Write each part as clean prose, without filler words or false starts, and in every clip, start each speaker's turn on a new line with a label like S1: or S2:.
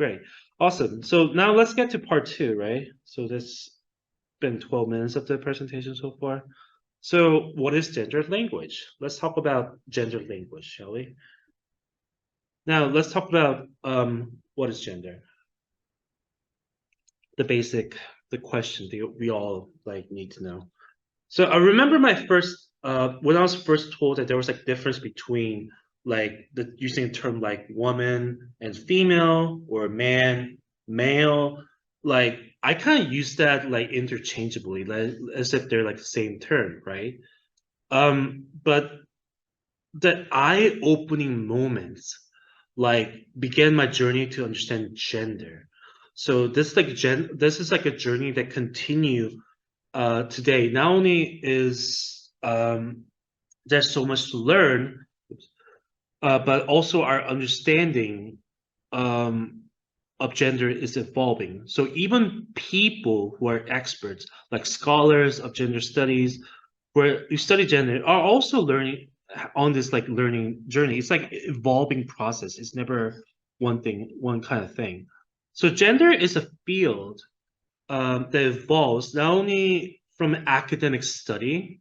S1: Great. Awesome. So now let's get to part two, right? So that's been 12 minutes of the presentation so far. So what is gendered language? Let's talk about gendered language, shall we? Now let's talk about what is gender. The question that we all like need to know. So I remember my first when I was first told that there was like difference between like the using a term like woman and female or man, male. Like I kind of use that like interchangeably, like as if they're like the same term, right? But the eye-opening moments like began my journey to understand gender. So this is like a journey that continue today. Not only is there's so much to learn, but also our understanding um, of gender is evolving. So even people who are experts, like scholars of gender studies, who study gender, are also learning on this like learning journey. It's like evolving process. It's never one thing, one kind of thing. So gender is a field that evolves not only from academic study,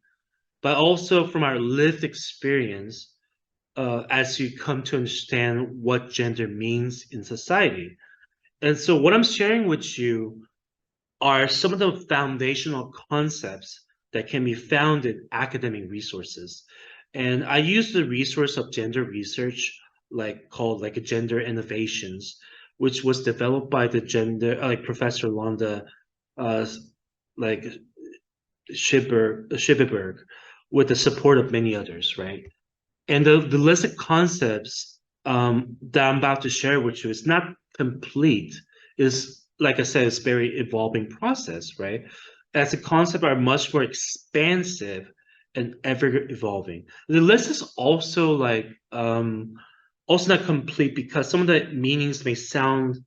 S1: but also from our lived experience as you come to understand what gender means in society. And so, what I'm sharing with you are some of the foundational concepts that can be found in academic resources. And I use the resource of gender research, like called like a Gender Innovations, which was developed by the gender like Professor Londa uh, like Schibberberg with the support of many others, right? And the list of concepts that I'm about to share with you is not complete. Is like I said, it's very evolving process, right? As the concepts are much more expansive and ever evolving. The list is also like also not complete because some of the meanings may sound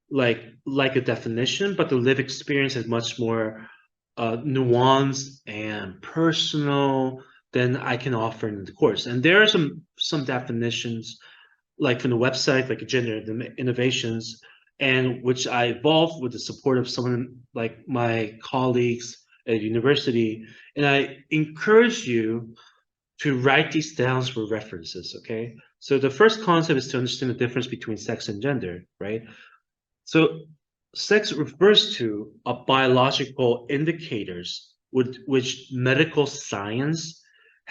S1: like a definition, but the lived experience is much more nuanced and personal than I can offer in the course. And there are some definitions like from the website, like gender innovations, and which I evolved with the support of someone like my colleagues at university. And I encourage you to write these down for references, okay? So the first concept is to understand the difference between sex and gender, right? So sex refers to a biological indicators which medical science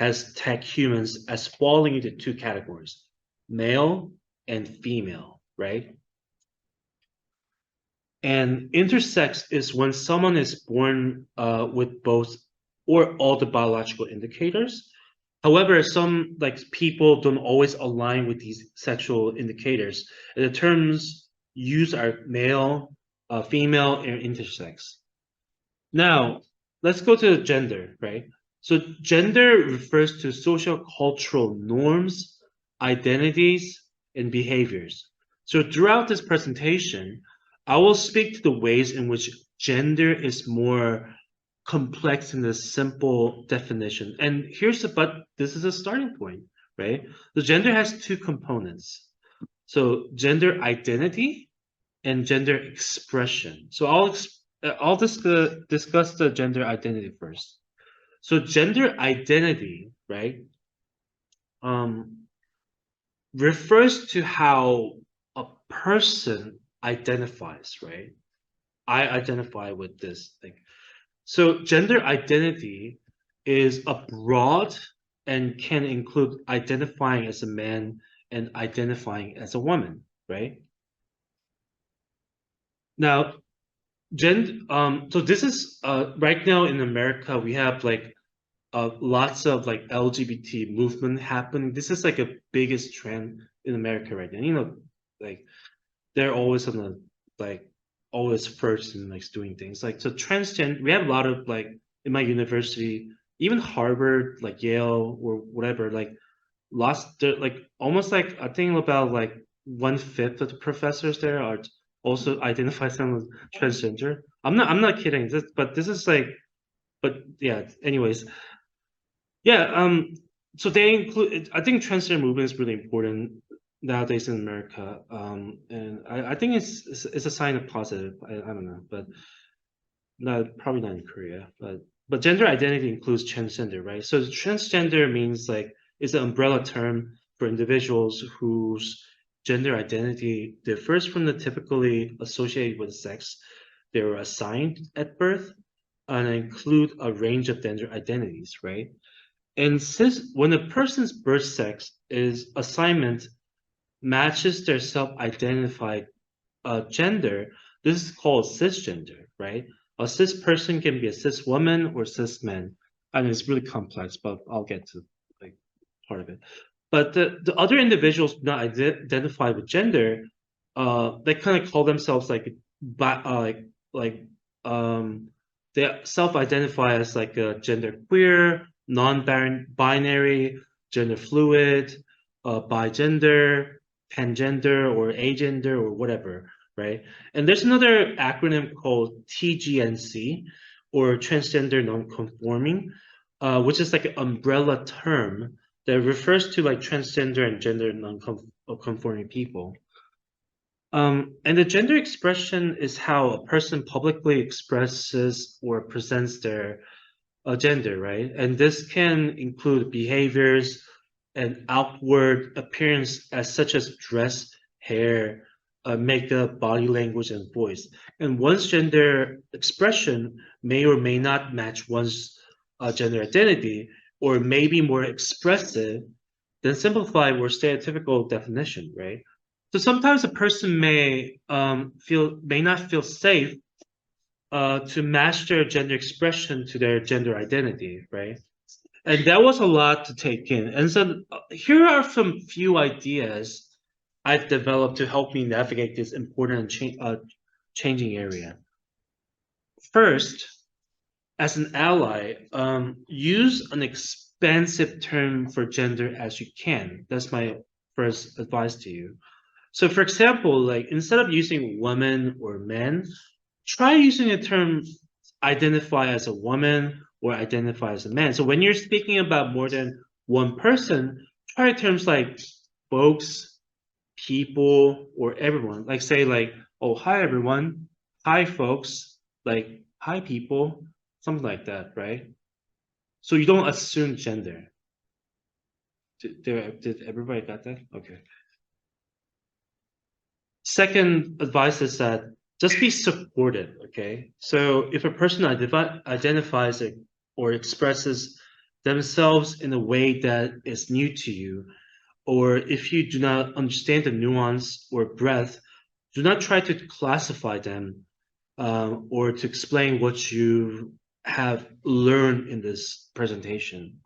S1: has tagged humans as falling into two categories, male and female, right? And intersex is when someone is born with both or all the biological indicators. However, some like people don't always align with these sexual indicators. And the terms used are male, female, and intersex. Now, let's go to gender, right? So gender refers to social cultural norms, identities, and behaviors. So throughout this presentation, I will speak to the ways in which gender is more complex than the simple definition. And but this is a starting point, right? The gender has two components. So gender identity and gender expression. So I'll discuss the gender identity first. So gender identity, right, um, refers to how a person identifies, right? I identify with this thing. So gender identity is a broad and can include identifying as a man and identifying as a woman, right? Now, so this is right now in America, we have like lots of like LGBT movement happening. This is like a biggest trend in America right now. You know, like they're always on the like always first in like doing things. Like so transgender, we have a lot of like in my university, even Harvard, like Yale or whatever, like like almost like I think about like 1/5 of the professors there are also identify themselves as transgender. I'm not kidding. But this is like but yeah, anyways. Yeah, so they include I think transgender movement is really important. nowadays in America, and I think it's a sign of positive. I don't know, but probably not in Korea. But gender identity includes transgender, right? So transgender means like it's an umbrella term for individuals whose gender identity differs from the typically associated with sex they were assigned at birth, and include a range of gender identities, right? And since when a person's birth sex is assignment matches their self-identified gender, this is called cisgender, right? A cis person can be a cis woman or cis man. I mean, it's really complex, but I'll get to like part of it. But the other individuals do not identify with gender, they kind of call themselves like, like they self-identify as like a gender queer, non-binary, gender fluid, bigender, pangender, or agender, or whatever, right? And there's another acronym called TGNC, or transgender non-conforming, which is like an umbrella term that refers to like transgender and gender non-conforming people. And the gender expression is how a person publicly expresses or presents their gender, right? And this can include behaviors and outward appearance as such as dress, hair, makeup, body language, and voice. And one's gender expression may or may not match one's gender identity, or may be more expressive than simplified or stereotypical definition, right? So sometimes a person may not feel safe to match their gender expression to their gender identity, right? And that was a lot to take in. And so here are some few ideas I've developed to help me navigate this important changing area. First, as an ally, use an expansive term for gender as you can. That's my first advice to you. So for example, like instead of using woman or men, try using the term identify as a woman or identify as a man. So when you're speaking about more than one person, try terms like folks, people, or everyone. Like say like, oh, hi everyone, hi folks, like hi people, something like that, right? So you don't assume gender. Did everybody got that? Okay. Second advice is that just be supportive, okay? So if a person identifies it or expresses themselves in a way that is new to you, or if you do not understand the nuance or breadth, do not try to classify them or to explain what you have learned in this presentation.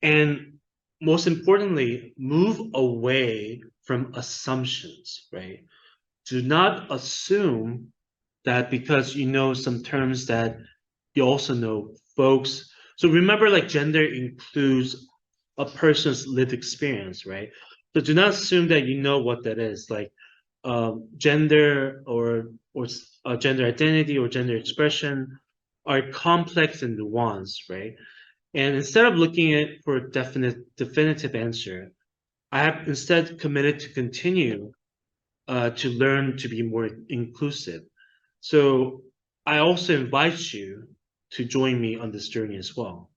S1: And most importantly, move away from assumptions, right? Do not assume that because you know some terms that you also know folks. So remember, like gender includes a person's lived experience, right? So do not assume that you know what that is. Like gender or gender identity or gender expression are complex and nuanced, right? And instead of looking at for a definitive answer, I have instead committed to continue to learn to be more inclusive. So I also invite you to join me on this journey as well.